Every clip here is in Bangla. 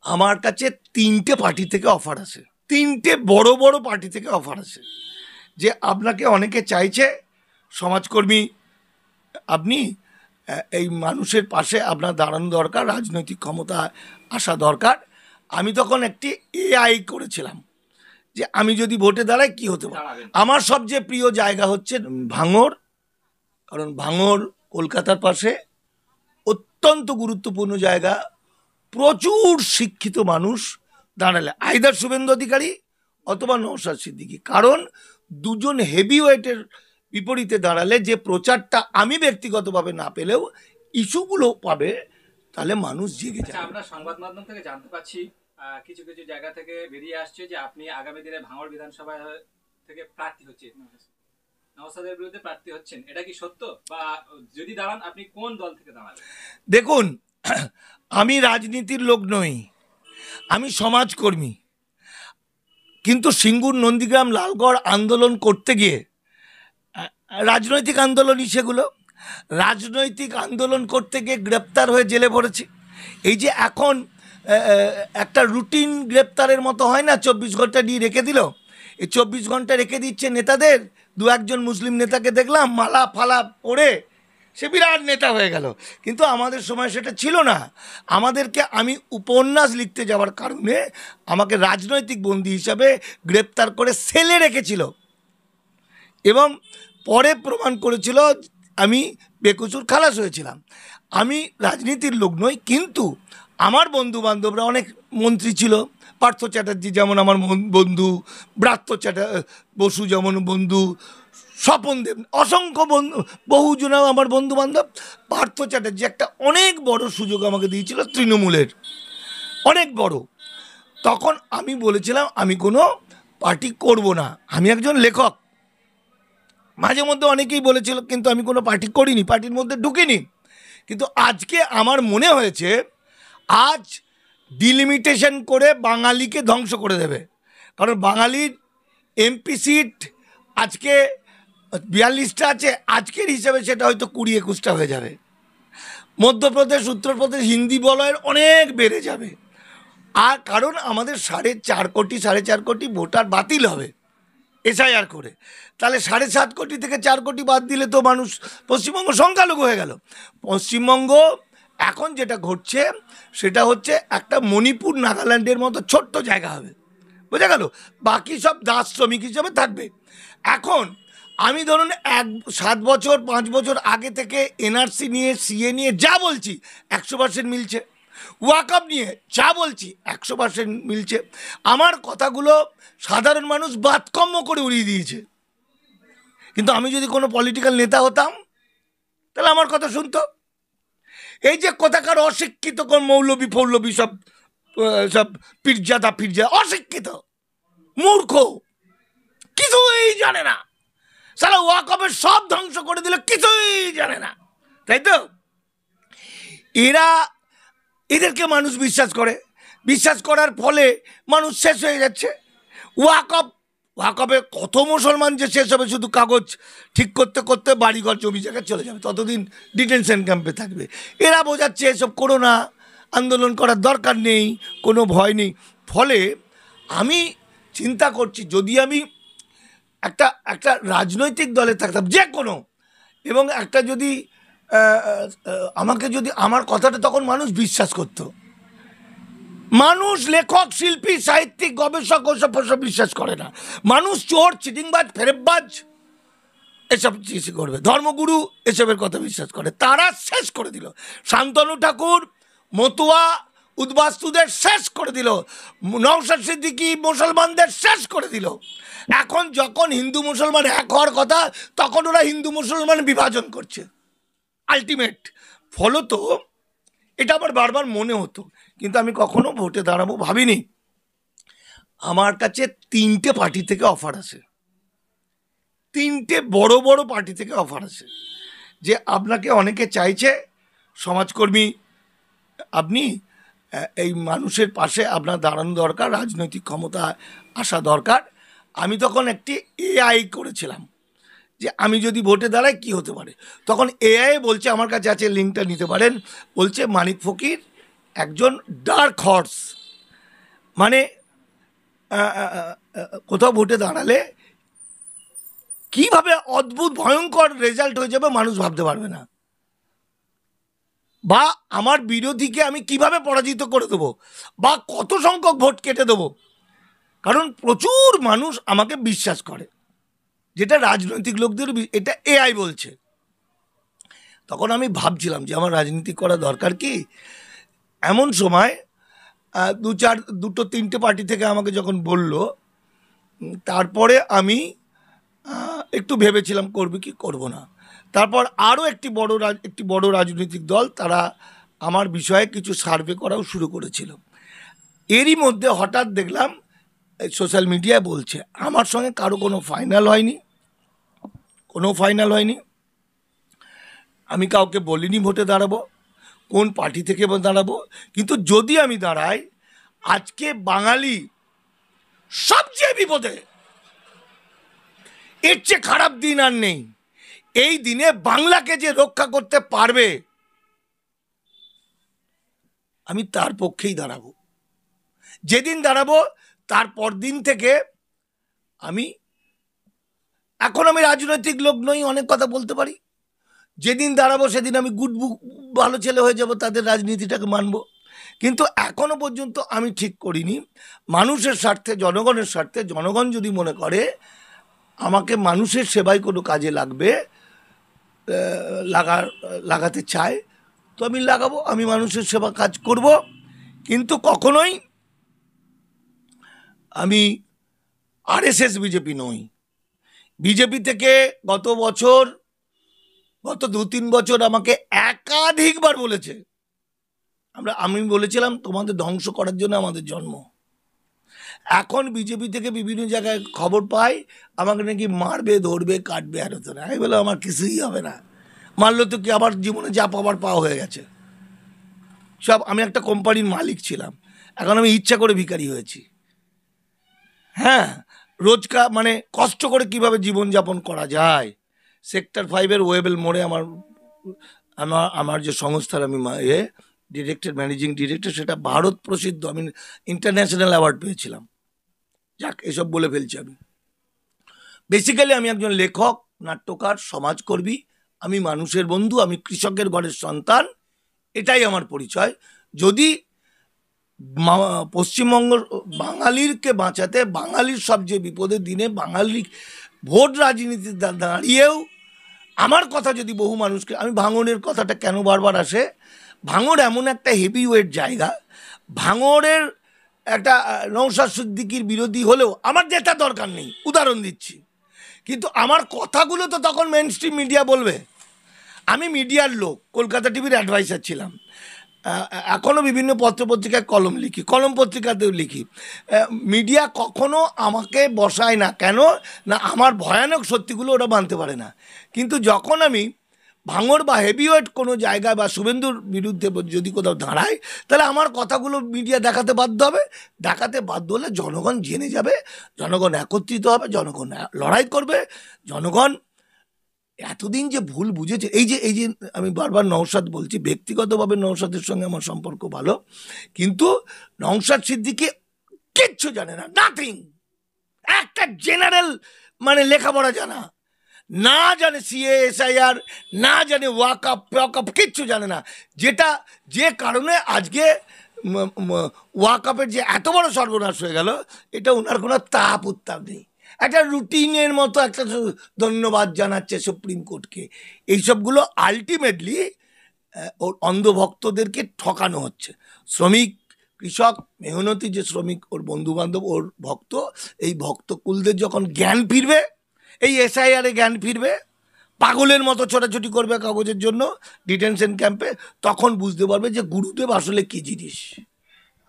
আমার কাছে 3টে পার্টি থেকে অফার আসে, 3টে বড় বড় পার্টি থেকে অফার আসে যে আপনাকে অনেকে চাইছে সমাজকর্মী, আপনি এই মানুষের পাশে আপনার দাঁড়ানো দরকার, রাজনৈতিক ক্ষমতা আসা দরকার। আমি তখন একটি এআই করেছিলাম যে আমি যদি ভোটে দাঁড়াই কি হতে পারে। আমার সবচেয়ে প্রিয় জায়গা হচ্ছে ভাঙড়, কারণ ভাঙড় কলকাতার পাশে অত্যন্ত গুরুত্বপূর্ণ জায়গা। প্রচুর শিক্ষিত মানুষ দাঁড়ালে আইদার শুভেন্দু অধিকারী অথবা নওশাদ সিদ্দিকী, কারণ দুজন হেভি ওয়েটের বিপরীতে দাঁড়ালে যে প্রচারটা আমি ব্যক্তিগতভাবে না পেলেও ইস্যুগুলো পাবে, তাহলে মানুষ জেগে যাবে। আমরা সংবাদ মাধ্যম থেকে জানতে পাচ্ছি কিছু কিছু জায়গা থেকে বেরিয়ে আসছে যে আপনি আগামী দিনে ভাঙড় বিধানসভা থেকে প্রার্থী হচ্ছেন, নওশাদের বিরুদ্ধে প্রার্থী হচ্ছেন, এটা কি সত্য? বা যদি দাঁড়ান আপনি কোন দল থেকে দাঁড়াবেন? দেখুন, আমি রাজনীতির লোক নই, আমি সমাজকর্মী, কিন্তু সিঙ্গুর, নন্দীগ্রাম, লালগড় আন্দোলন করতে গিয়ে রাজনৈতিক আন্দোলনই সেগুলো, রাজনৈতিক আন্দোলন করতে গিয়ে গ্রেপ্তার হয়ে জেলে পড়েছি। এই যে এখন একটা রুটিন গ্রেপ্তারের মতো হয় না, 24 ঘন্টা নিয়ে রেখে দিল, এই 24 ঘন্টা রেখে দিচ্ছে নেতাদের। 2-1 মুসলিম নেতাকে দেখলাম মালা ফালা পরে সে বিরাট নেতা হয়ে গেল, কিন্তু আমাদের সময় সেটা ছিল না। আমাদেরকে, আমি উপন্যাস লিখতে যাওয়ার কারণে আমাকে রাজনৈতিক বন্দী হিসাবে গ্রেপ্তার করে সেলে রেখেছিল এবং পরে প্রমাণ করেছিল আমি বেকসুর খালাস হয়েছিলাম। আমি রাজনীতির লোক নই, কিন্তু আমার বন্ধু বান্ধবরা অনেক মন্ত্রী ছিল। পার্থ চ্যাটার্জি যেমন আমার বন্ধু, ব্রাত্য বসু যেমন বন্ধু, স্বপন দেব, অসংখ্য বন্ধু, বহুজন আমার বন্ধু বান্ধব। পার্থ চ্যাটার্জি একটা অনেক বড় সুযোগ আমাকে দিয়েছিল, তৃণমূলের অনেক বড়। তখন আমি বলেছিলাম আমি কোনো পার্টি করব না, আমি একজন লেখক। মাঝে মধ্যে অনেকেই বলেছিল, কিন্তু আমি কোনো পার্টি করিনি, পার্টির মধ্যে ঢুকিনি। কিন্তু আজকে আমার মনে হয়েছে আজ ডিলিমিটেশন করে বাঙালিকে ধ্বংস করে দেবে, কারণ বাঙালির এমপি সিট আজকে 42টা আছে, আজকের হিসাবে সেটা হয়তো 20-21টা হয়ে যাবে। মধ্যপ্রদেশ, উত্তরপ্রদেশ হিন্দি বলয়ের অনেক বেড়ে যাবে। আর কারণ আমাদের 4.5 কোটি ভোটার বাতিল হবে এসআইআর করে, তাহলে 7.5 কোটি থেকে 4 কোটি বাদ দিলে তো মানুষ, পশ্চিমবঙ্গ সংখ্যালঘু হয়ে গেল। পশ্চিমবঙ্গ এখন যেটা ঘটছে সেটা হচ্ছে একটা মণিপুর, নাগাল্যান্ডের মতো ছোট্ট জায়গা হবে, বোঝা গেল? বাকি সব দাস শ্রমিক হিসাবে থাকবে। এখন আমি ধরুন 7 বছর 5 বছর আগে থেকে এনআরসি নিয়ে, সিএ নিয়ে যা বলছি 100% মিলছে, ওয়াকআপ নিয়ে যা বলছি 100% মিলছে। আমার কথাগুলো সাধারণ মানুষ বাতকম্য করে উড়িয়ে দিয়েছে, কিন্তু আমি যদি কোনো পলিটিক্যাল নেতা হতাম তাহলে আমার কথা শুনতো। এই যে কোথাকার অশিক্ষিত কোন মৌলবী ফৌলবী সব সব পীরজাদা অশিক্ষিত মূর্খ, কিছুই জানে না, সারা ওয়াকআপের সব ধ্বংস করে দিল, কিছুই জানে না, তাই তো? এদেরকে মানুষ বিশ্বাস করে, বিশ্বাস করার ফলে মানুষ শেষ হয়ে যাচ্ছে। ওয়াকআপে কত মুসলমান যে শেষ হবে, শুধু কাগজ ঠিক করতে করতে বাড়িঘর জমি জায়গায় চলে যাবে, ততদিন ডিটেনশন ক্যাম্পে থাকবে। এরা বোঝাচ্ছে এসব করো না, আন্দোলন করার দরকার নেই, কোনো ভয় নেই। ফলে আমি চিন্তা করছি, যদি আমি একটা রাজনৈতিক দলে থাকতাম যে কোনো, এবং একটা যদি আমাকে যদি আমার কথাটা তখন মানুষ বিশ্বাস করত, মানুষ লেখক, শিল্পী, সাহিত্যিক, গবেষক ওসব বিশ্বাস করে না। মানুষ চোর, চিটিংবাজ, ফেরেববাজ এসব করবে, ধর্মগুরু এসবের কথা বিশ্বাস করে। তারা শেষ করে দিল শান্তনু ঠাকুর, মতুয়া, উদ্বাস্তুদের শেষ করে দিল, নওশাদ সিদ্দিকী মুসলমানদের শেষ করে দিল। এখন যখন হিন্দু মুসলমান এক হওয়ার কথা, তখন ওরা হিন্দু মুসলমান বিভাজন করছে আলটিমেট। ফলত এটা আমার বারবার মনে হতো, কিন্তু আমি কখনো ভোটে দাঁড়াবো ভাবিনি। আমার কাছে 3টে পার্টি থেকে অফার আসে, 3টে বড় বড় পার্টি থেকে অফার আসে যে আপনাকে অনেকে চাইছে সমাজকর্মী, আপনি এই মানুষের পাশে আপনার দাঁড়ানো দরকার, রাজনৈতিক ক্ষমতা আসা দরকার। আমি তখন একটি এআই করেছিলাম যে আমি যদি ভোটে দাঁড়াই কি হতে পারে। তখন এআই বলছে, আমার কাছে আছে, লিঙ্কটা নিতে পারেন, বলছে মানিক ফকির একজন ডার্ক হর্স, মানে কোথাও ভোটে দাঁড়ালে কিভাবে অদ্ভুত ভয়ঙ্কর রেজাল্ট হয়ে যাবে মানুষ ভাবতে পারবে না, বা আমার বিরোধীকে আমি কিভাবে পরাজিত করে দেবো, বা কত সংখ্যক ভোট কেটে দেবো। কারণ প্রচুর মানুষ আমাকে বিশ্বাস করে, যেটা রাজনৈতিক লোকদের, এটা এআই বলছে। তখন আমি ভাবছিলাম যে আমার রাজনীতি করা দরকার কি। এমন সময় দুটো তিনটে পার্টি থেকে আমাকে যখন বলল, তারপরে আমি একটু ভেবেছিলাম করবে কি করব না। তারপর আরও একটি বড় রাজনৈতিক দল, তারা আমার বিষয়ে কিছু সার্ভে করাও শুরু করেছিল। এরই মধ্যে হঠাৎ দেখলাম সোশ্যাল মিডিয়ায় বলছে আমার সঙ্গে কারো কোনো ফাইনাল হয়নি, আমি কাউকে বলিনি ভোটে দাঁড়াবো, কোন পার্টি থেকে দাঁড়াবো। কিন্তু যদি আমি দাঁড়াই, আজকে বাঙালি সবচেয়ে বিপদে, এর চেয়ে খারাপ দিন আর নেই। এই দিনে বাংলাকে যে রক্ষা করতে পারবে, আমি তার পক্ষেই দাঁড়াবো। যেদিন দাঁড়াবো তার পর দিন থেকে এখন আমি রাজনৈতিক লোক নই, অনেক কথা বলতে পারি। যেদিন দাঁড়াবো সেদিন আমি ভালো ছেলে হয়ে যাব, তাদের রাজনীতিটাকে মানবো। কিন্তু এখনো পর্যন্ত আমি ঠিক করিনি মানুষের স্বার্থে, জনগণের স্বার্থে, জনগণ যদি মনে করে আমাকে মানুষের সেবায় কোনো কাজে লাগাতে চায়, তো আমি লাগাবো, আমি মানুষের সেবা কাজ করব। কিন্তু কখনোই আমি আরএসএস বিজেপি নই। বিজেপি থেকে গত 2-3 বছর আমাকে একাধিকবার বলেছে, আমি বলেছিলাম তোমাদের ধ্বংস করার জন্য আমাদের জন্ম। এখন বিজেপি থেকে বিভিন্ন জায়গায় খবর পাই আমাকে নাকি মারবে, ধরবে, কাটবে, আর হতো না। আমি বললাম আমার কিছুই হবে না, মারলো তো কি, আমার জীবনে যা পাওয়ার পাওয়া হয়ে গেছে সব। আমি একটা কোম্পানির মালিক ছিলাম, এখন আমি ইচ্ছা করে ভিখারি হয়েছি। হ্যাঁ, রোজকার মানে কষ্ট করে কিভাবে জীবনযাপন করা যায়। সেক্টর 5-এর ওয়েবেল মোড়ে আমার যে সংস্থার আমি ম্যানেজিং ডিরেক্টর, সেটা ভারত প্রসিদ্ধ, আমি ইন্টারন্যাশনাল অ্যাওয়ার্ড পেয়েছিলাম। যাক, এসব বলে ফেলছি। আমি বেসিক্যালি আমি একজন লেখক, নাট্যকার, সমাজকর্মী, আমি মানুষের বন্ধু, আমি কৃষকের ঘরের সন্তান, এটাই আমার পরিচয়। যদি পশ্চিমবঙ্গ বাঙালিরকে বাঁচাতে, বাঙালির সবচেয়ে বিপদের দিনে বাঙালি ভোট রাজনীতিতে দাঁড়িয়েও আমার কথা যদি বহু মানুষকে, আমি ভাঙড়ের কথাটা কেন বারবার আসে, ভাঙড় এমন একটা হেভি ওয়েট জায়গা, ভাঙড়ের একটা নওশাদ সিদ্দিকীর বিরোধী হলেও আমার যেটা দরকার নেই, উদাহরণ দিচ্ছি। কিন্তু আমার কথাগুলো তো তখন মেন স্ট্রিম মিডিয়া বলবে। আমি মিডিয়ার লোক, কলকাতা টিভির অ্যাডভাইসার ছিলাম, এখনও বিভিন্ন পত্রপত্রিকায় কলম লিখি, কলম পত্রিকাতেও লিখি। মিডিয়া কখনো আমাকে বসায় না, কেন না আমার ভয়ানক সত্যিগুলো ওরা মানতে পারে না। কিন্তু যখন আমি ভাঙড় বা হেভিওয়েট কোনো জায়গায় বা শুভেন্দুর বিরুদ্ধে যদি কোথাও দাঁড়ায়, তাহলে আমার কথাগুলো মিডিয়া দেখাতে বাধ্য হবে। দেখাতে বাধ্য হলে জনগণ জেনে যাবে, জনগণ একত্রিত হবে, জনগণ লড়াই করবে। জনগণ এতদিন যে ভুল বুঝেছে, এই যে আমি বারবার নওশাদ বলছি, ব্যক্তিগতভাবে নওশাদের সঙ্গে আমার সম্পর্ক ভালো, কিন্তু নওশাদ সিদ্দিকী কিচ্ছু জানে না, নাথিং। একটা জেনারেল মানে লেখাপড়া জানা না, জানে সিএ, এসআইআর, না জানে ওয়াকআপ, কিচ্ছু জানে না। যে কারণে আজকে ওয়াকআপের যে এত বড় সর্বনাশ হয়ে গেল, এটা ওনার কোনো তাপ উত্তাপ নেই। একটা রুটিনের মতো একটা ধন্যবাদ জানাচ্ছে সুপ্রিম কোর্টকে। এইসবগুলো আলটিমেটলি ওর অন্ধভক্তদেরকে ঠকানো হচ্ছে। শ্রমিক, কৃষক, মেহনতি যে শ্রমিক, ওর বন্ধুবান্ধব, ওর ভক্ত, এই ভক্তকুলদের যখন জ্ঞান ফিরবে, এই এসআইআরে জ্ঞান ফিরবে, পাগলের মতো ছোটাছুটি করবে কাগজের জন্য ডিটেনশন ক্যাম্পে, তখন বুঝতে পারবে যে গুরুদেব আসলে কি জিনিস।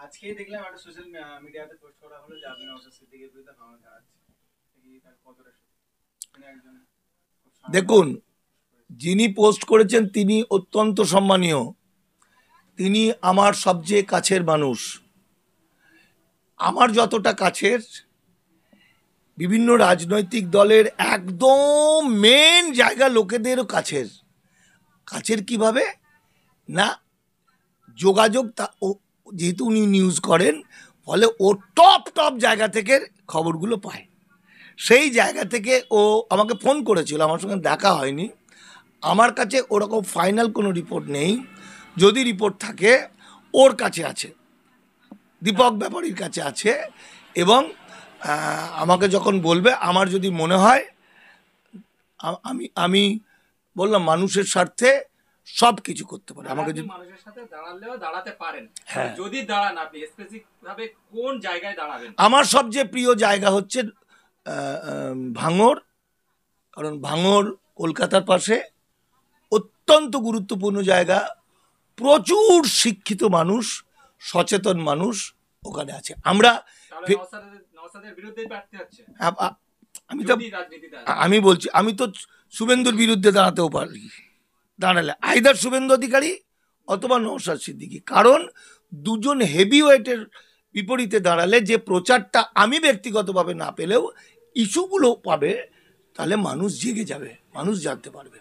আজকেই দেখলাম একটা সোশ্যাল মিডিয়াতে পোস্ট করা হলো যে আপনি নওশাদ সিদ্দিকীর বিরুদ্ধে মামলা দাঁড়াচ্ছেন। দেখুন, যিনি পোস্ট করেছেন তিনি অত্যন্ত সম্মানীয়, তিনি আমার সবচেয়ে কাছের মানুষ। আমার যতটা কাছের, বিভিন্ন রাজনৈতিক দলের একদম মেন জায়গা লোকেদেরও কাছের কিভাবে না, যোগাযোগ, যেহেতু উনি নিউজ করেন, ফলে ও টপ টপ জায়গা থেকে খবরগুলো পায়। সেই জায়গা থেকে ও আমাকে ফোন করেছিল, আমার সঙ্গে দেখা হয়নি। আমার কাছে ওরকম ফাইনাল কোনো রিপোর্ট নেই, যদি রিপোর্ট থাকে ওর কাছে আছে, দীপক ব্যাপারীর কাছে আছে। এবং আমাকে যখন বলবে, আমার যদি মনে হয়, আমি আমি বললাম মানুষের স্বার্থে সব কিছু করতে পারে। আমাকে আপনি যদি মানুষের সাথে দাঁড়ালেও দাঁড়াতে পারেন, হ্যাঁ। যদি দাঁড়ান আপনি স্পেসিফিক ভাবে কোন জায়গায় দাঁড়াবেন? আমার সবচেয়ে প্রিয় জায়গা হচ্ছে ভাঙড়, কারণ ভাঙড় কলকাতার পাশে, অত্যন্ত গুরুত্বপূর্ণ জায়গা, প্রচুর শিক্ষিত মানুষ, সচেতন মানুষ ওখানে আছে। আমরা তাহলে নওশাদের বিরুদ্ধেই প্রার্থী হচ্ছে আমি তো যদি রাজনীতিতে আসে। আমি বলছি, আমি তো শুভেন্দুর বিরুদ্ধে দাঁড়াতেও পারি, দাঁড়ালে আইদার শুভেন্দু অধিকারী অথবা নওশাদ সিদ্দিকী, কারণ দুজন হেভি ওয়েটের বিপরীতে দাঁড়ালে যে প্রচারটা আমি ব্যক্তিগতভাবে না পেলেও ইস্যুগুলো পাবে, তাহলে মানুষ জেগে যাবে, মানুষ জানতে পারবে।